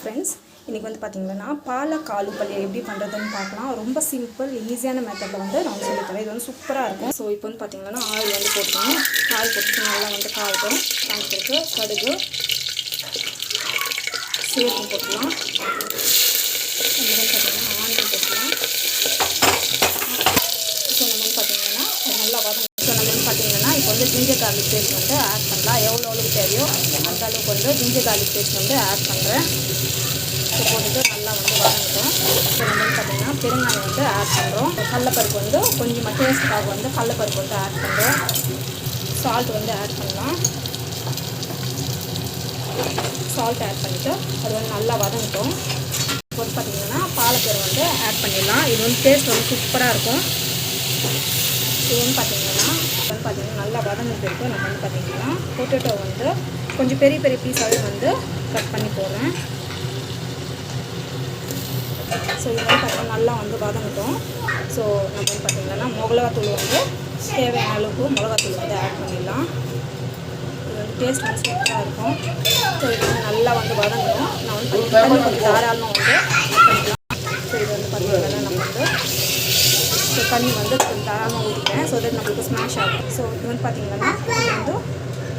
Friends, இன்றைக்கி வந்து பார்த்திங்கன்னா பாலக் ஆலு பல்லியை எப்படி பண்ணுறதுன்னு பார்க்கலாம். ரொம்ப சிம்பிள் ஈஸியான மெத்தடில் வந்து நான் சொல்லித்தரேன். இது வந்து சூப்பராக இருக்கும். ஸோ இப்போ வந்து பார்த்திங்கன்னா ஆயில் வந்து போட்டுக்கணும். ஆயில் போட்டுட்டு நல்லா வந்து காய்க்கும். காய்ச்சிருக்கு கடுகு சீரகம் போட்டுக்கலாம். இது வந்து பார்த்திங்கன்னா ஆனியன் போட்டுக்கலாம். ஸோ நம்ம வந்து பார்த்திங்கன்னா நல்லா வதங்க. ஸோ நம்ம வந்து பார்த்திங்கன்னா இப்போ வந்து ஜிஞ்சர் கார்லிக் பேஸ்ட் வந்து ஆட் பண்ணலாம். எவ்வளோ அளவுக்கு தேவையோ அந்த அளவுக்கு வந்து ஜிஞ்சர் கார்லிக் பேஸ்ட் வந்து ஆட் பண்ணுறேன். ஸோ போட்டுட்டு நல்லா வந்து வதங்கட்டும். ஸோ நம்ம வந்து பார்த்திங்கன்னா பெருங்காயம் வந்து ஆட் பண்ணுறோம். கடலப்பருப்பு வந்து கொஞ்சம் டேஸ்ட்டுக்காக வந்து கடலப்பருப்பு வந்து ஆட் பண்ணுறோம். சால்ட் வந்து ஆட் பண்ணலாம். சால்ட் ஆட் பண்ணிவிட்டு அது வந்து நல்லா வதங்கட்டும். இப்போ வந்து பார்த்திங்கன்னா பாலக்கீரை வந்து ஆட் பண்ணிடலாம். இது வந்து டேஸ்ட் வந்து சூப்பராக இருக்கும். இது வந்து பார்த்திங்கன்னா நல்லா வதங்கிட்டு இருக்குது. நம்ம வந்து பார்த்திங்கன்னா பொட்டேட்டோ வந்து கொஞ்சம் பெரிய பெரிய பீஸாகவே வந்து கட் பண்ணி போடுறேன். ஸோ இது வந்து பார்த்திங்கன்னா நல்லா வந்து வதங்கட்டும். ஸோ நம்ம வந்து பார்த்திங்கன்னா மிளகாத்தூள் வந்து தேவையான அளவுக்கு மிளகாத்தூள் வந்து ஆட் பண்ணிடலாம். இது வந்து டேஸ்ட் வந்து சூப்பராக இருக்கும். ஸோ இது வந்து நல்லா வந்து வதங்கணும். நான் வந்து தண்ணி கொஞ்சம் தாராளமாக வந்து ஆட் பண்ணிக்கலாம். ஸோ இது வந்து பார்த்திங்கன்னா நம்ம வந்து தண்ணி வந்து கொஞ்சம் தாராளமாக ஊற்றிட்டேன். ஸோ தட் நம்மளுக்கு ஸ்மாஷ் ஆகும். ஸோ இது வந்து பார்த்திங்கன்னா வந்து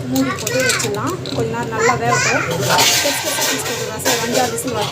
மூடி போட்டு வச்சிடலாம். கொஞ்ச நேரம் நல்லா வேகட்டும். பீஸ் போட்டுக்கலாம். சார் 5-6 விசில் வரும்.